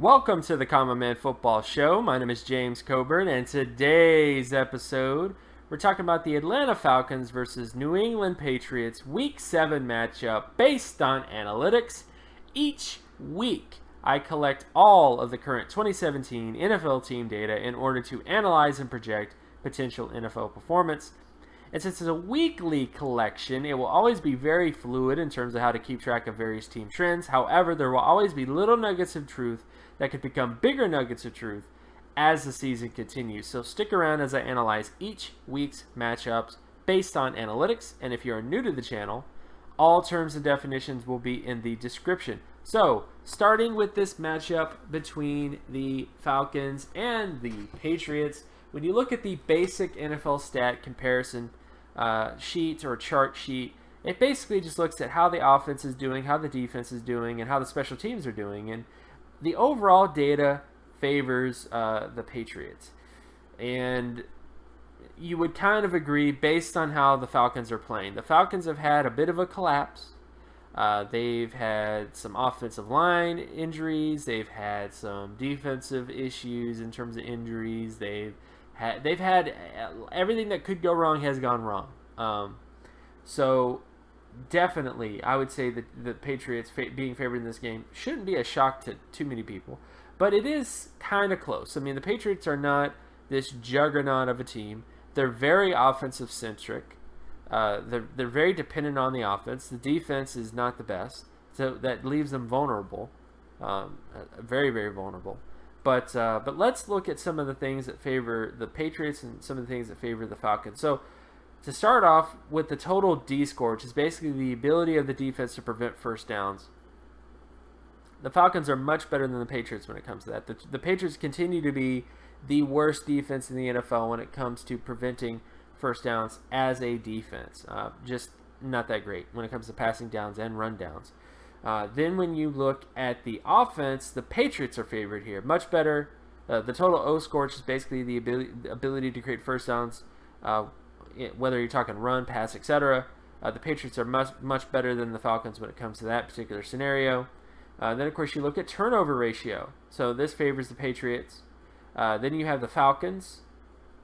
Welcome to the Common Man Football Show. My name is James Coburn, and today's episode, we're talking about the Atlanta Falcons versus New England Patriots Week 7 matchup based on analytics. Each week, I collect all of the current 2017 NFL team data in order to analyze and project potential NFL performance. And since it's a weekly collection, it will always be very fluid in terms of how to keep track of various team trends. However, there will always be little nuggets of truth that could become bigger nuggets of truth as the season continues. So stick around as I analyze each week's matchups based on analytics. And if you are new to the channel, all terms and definitions will be in the description. So starting with this matchup between the Falcons and the Patriots, when you look at the basic NFL stat comparison sheet or chart sheet, it basically just looks at how the offense is doing, how the defense is doing, and how the special teams are doing. And the overall data favors the Patriots. And you would kind of agree based on how the Falcons are playing. The Falcons have had a bit of a collapse. They've had some offensive line injuries. They've had some defensive issues in terms of injuries. They've had everything that could go wrong has gone wrong. So definitely, I would say that the Patriots being favored in this game shouldn't be a shock to too many people, but it is kind of close. I mean, the Patriots are not this juggernaut of a team. They're very offensive centric. They're very dependent on the offense. The defense is not the best, so that leaves them vulnerable, very, very vulnerable. But let's look at some of the things that favor the Patriots and some of the things that favor the Falcons. So to start off with the total D score, which is basically the ability of the defense to prevent first downs, the Falcons are much better than the Patriots when it comes to that. The Patriots continue to be the worst defense in the NFL when it comes to preventing first downs as a defense. Just not that great when it comes to passing downs and run downs. Then when you look at the offense, the Patriots are favored here. Much better. The total O score, which is basically the ability to create first downs, whether you're talking run, pass, etc. The Patriots are much better than the Falcons when it comes to that particular scenario. Then, of course, you look at turnover ratio. So this favors the Patriots. Then you have the Falcons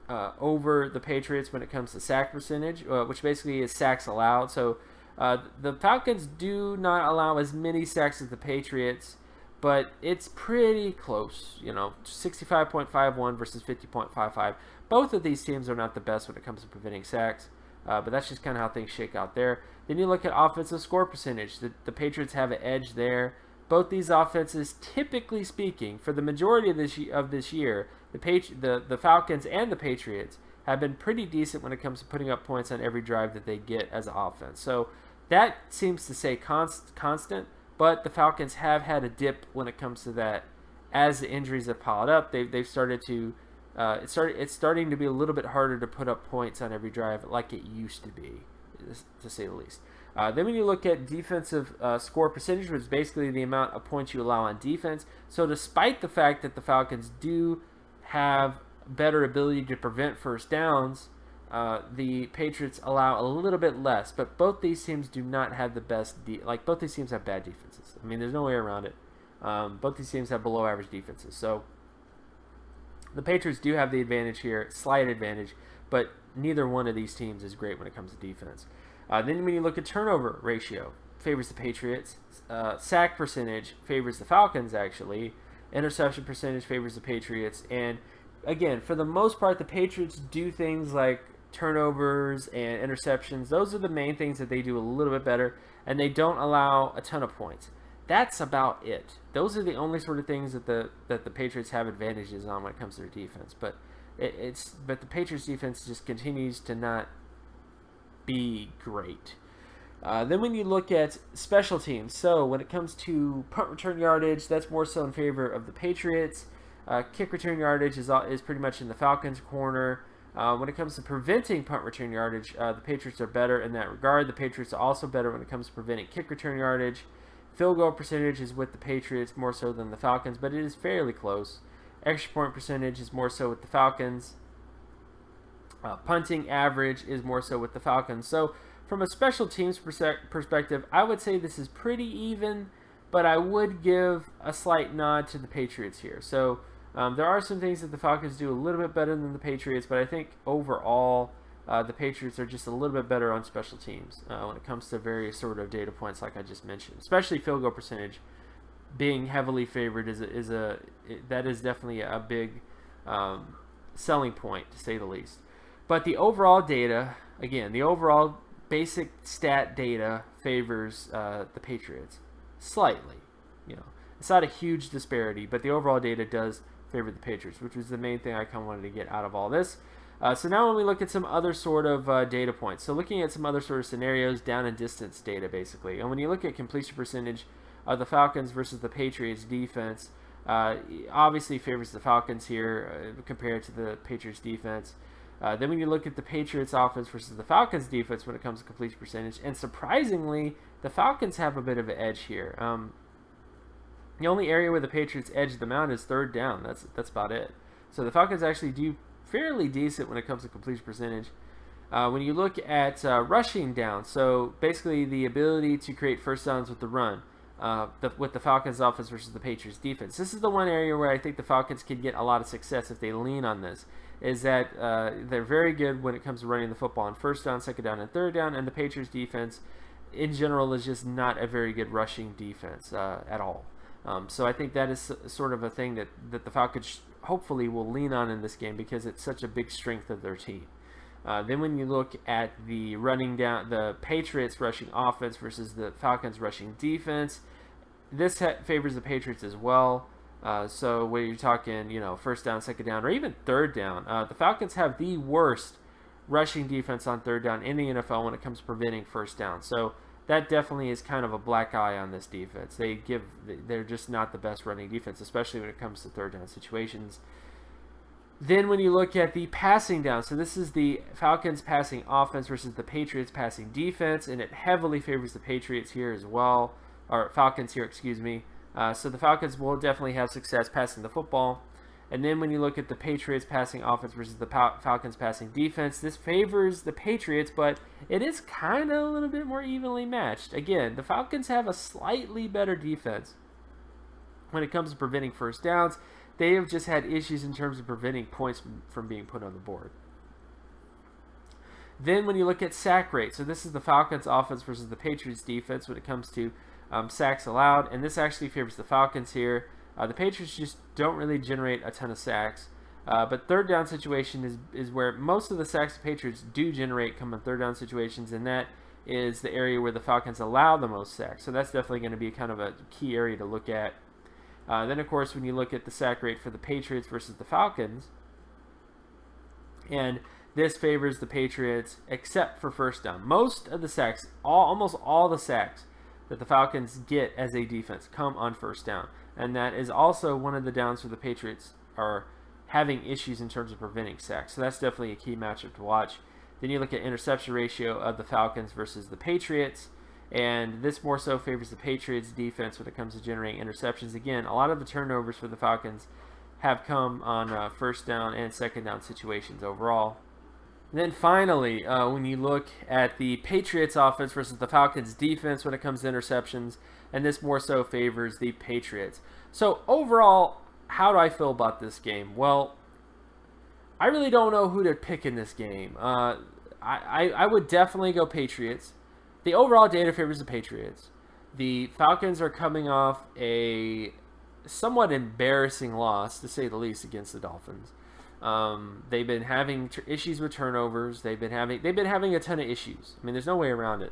over the Patriots when it comes to sack percentage, which basically is sacks allowed. So the Falcons do not allow as many sacks as the Patriots, but it's pretty close. 65.51 versus 50.55. Both of these teams are not the best when it comes to preventing sacks, but that's just kind of how things shake out there. Then you look at offensive score percentage. The Patriots have an edge there. Both these offenses, typically speaking, for the majority of this year, the Falcons and the Patriots have been pretty decent when it comes to putting up points on every drive that they get as an offense. So that seems to stay constant, but the Falcons have had a dip when it comes to that. As the injuries have piled up, they've started to it's starting to be a little bit harder to put up points on every drive like it used to be, to say the least. Then when you look at defensive score percentage, which is basically the amount of points you allow on defense. So despite the fact that the Falcons do have better ability to prevent first downs, the Patriots allow a little bit less. But both these teams do not have the best both these teams have bad defenses. I mean, there's no way around it. Both these teams have below average defenses. So the Patriots do have the advantage here, slight advantage, but neither one of these teams is great when it comes to defense. Then when you look at turnover ratio, favors the Patriots. Sack percentage favors the Falcons, actually. Interception percentage favors the Patriots. And again, for the most part, the Patriots do things like turnovers and interceptions. Those are the main things that they do a little bit better, and they don't allow a ton of points. That's about it. Those are the only sort of things that the Patriots have advantages on when it comes to their defense. But but the Patriots defense just continues to not be great. Then when you look at special teams, so when it comes to punt return yardage, that's more so in favor of the Patriots. Kick return yardage is pretty much in the Falcons' corner. When it comes to preventing punt return yardage, the Patriots are better in that regard. The Patriots are also better when it comes to preventing kick return yardage. Field goal percentage is with the Patriots more so than the Falcons, but it is fairly close. Extra point percentage is more so with the Falcons. Punting average is more so with the Falcons. So from a special teams perspective, I would say this is pretty even, but I would give a slight nod to the Patriots here. So there are some things that the Falcons do a little bit better than the Patriots, but I think overall the Patriots are just a little bit better on special teams when it comes to various sort of data points like I just mentioned, especially field goal percentage being heavily favored that is definitely a big selling point, to say the least. But the overall data, again, the overall basic stat data favors the Patriots slightly. It's not a huge disparity, but the overall data does favor the Patriots, which was the main thing I kind of wanted to get out of all this. So now when we look at some other sort of data points, so looking at some other sort of scenarios, down and distance data basically, and when you look at completion percentage of the Falcons versus the Patriots defense, obviously favors the Falcons here compared to the Patriots defense. Then when you look at the Patriots offense versus the Falcons defense when it comes to completion percentage, and surprisingly, the Falcons have a bit of an edge here. The only area where the Patriots edge them out is third down. That's about it. So the Falcons actually do fairly decent when it comes to completion percentage. When you look at rushing down, so basically the ability to create first downs with the run, with the Falcons offense versus the Patriots defense. This is the one area where I think the Falcons can get a lot of success if they lean on this, is that they're very good when it comes to running the football on first down, second down, and third down, and the Patriots defense in general is just not a very good rushing defense at all. So I think that is sort of a thing that the Falcons hopefully will lean on in this game because it's such a big strength of their team. Then when you look at the running down, the Patriots rushing offense versus the Falcons rushing defense, this favors the Patriots as well. So where you're talking, first down, second down, or even third down, the Falcons have the worst rushing defense on third down in the NFL when it comes to preventing first down. So that definitely is kind of a black eye on this defense. They're just not the best running defense, especially when it comes to third down situations. Then when you look at the passing down, so this is the Falcons passing offense versus the Patriots passing defense, and it heavily favors the Patriots here as well, or Falcons here, excuse me. So the Falcons will definitely have success passing the football. And then when you look at the Patriots passing offense versus the Falcons passing defense, this favors the Patriots, but it is kind of a little bit more evenly matched. Again, the Falcons have a slightly better defense when it comes to preventing first downs. They have just had issues in terms of preventing points from being put on the board. Then when you look at sack rate, so this is the Falcons offense versus the Patriots defense when it comes to sacks allowed, and this actually favors the Falcons here. The Patriots just don't really generate a ton of sacks, but third down situation is where most of the sacks the Patriots do generate come in third down situations, and that is the area where the Falcons allow the most sacks. So that's definitely going to be kind of a key area to look at. Then, of course, when you look at the sack rate for the Patriots versus the Falcons, and this favors the Patriots except for first down. Most of the sacks, almost all the sacks that the Falcons get as a defense come on first down. And that is also one of the downs for the Patriots are having issues in terms of preventing sacks. So that's definitely a key matchup to watch. Then you look at interception ratio of the Falcons versus the Patriots. And this more so favors the Patriots defense when it comes to generating interceptions. Again, a lot of the turnovers for the Falcons have come on first down and second down situations overall. And then finally, when you look at the Patriots offense versus the Falcons defense when it comes to interceptions, and this more so favors the Patriots. So overall, how do I feel about this game? Well, I really don't know who to pick in this game. I would definitely go Patriots. The overall data favors the Patriots. The Falcons are coming off a somewhat embarrassing loss, to say the least, against the Dolphins. They've been having issues with turnovers. They've been having a ton of issues. I mean, there's no way around it.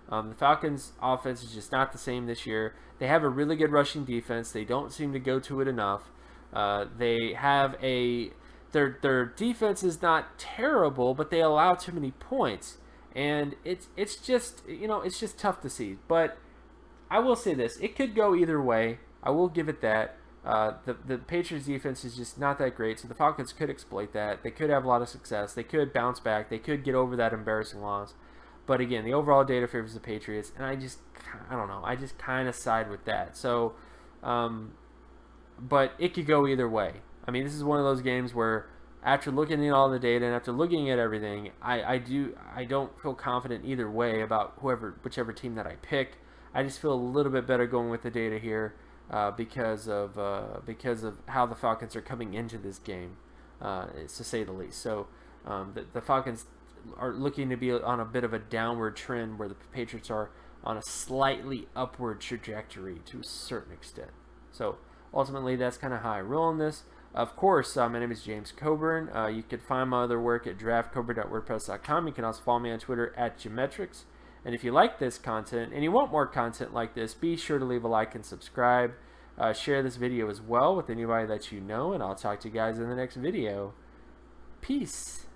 The Falcons' offense is just not the same this year. They have a really good rushing defense. They don't seem to go to it enough. They have their defense is not terrible, but they allow too many points, and it's just tough to see. But I will say this: it could go either way. I will give it that. The Patriots defense is just not that great, so the Falcons could exploit that. They could have a lot of success. They could bounce back. They could get over that embarrassing loss. But again, the overall data favors the Patriots, and I don't know. I just kind of side with that. So, but it could go either way. I mean, this is one of those games where after looking at all the data and after looking at everything, I don't feel confident either way about whichever team that I pick. I just feel a little bit better going with the data here because of how the Falcons are coming into this game, to say the least. So the Falcons are looking to be on a bit of a downward trend, where the Patriots are on a slightly upward trajectory to a certain extent. So ultimately, that's kind of how I roll on this. Of course, my name is James Coburn. You can find my other work at draftcoburn.wordpress.com. You can also follow me on Twitter at Geometrics. And if you like this content and you want more content like this, be sure to leave a like and subscribe. Share this video as well with anybody that you know, and I'll talk to you guys in the next video. Peace.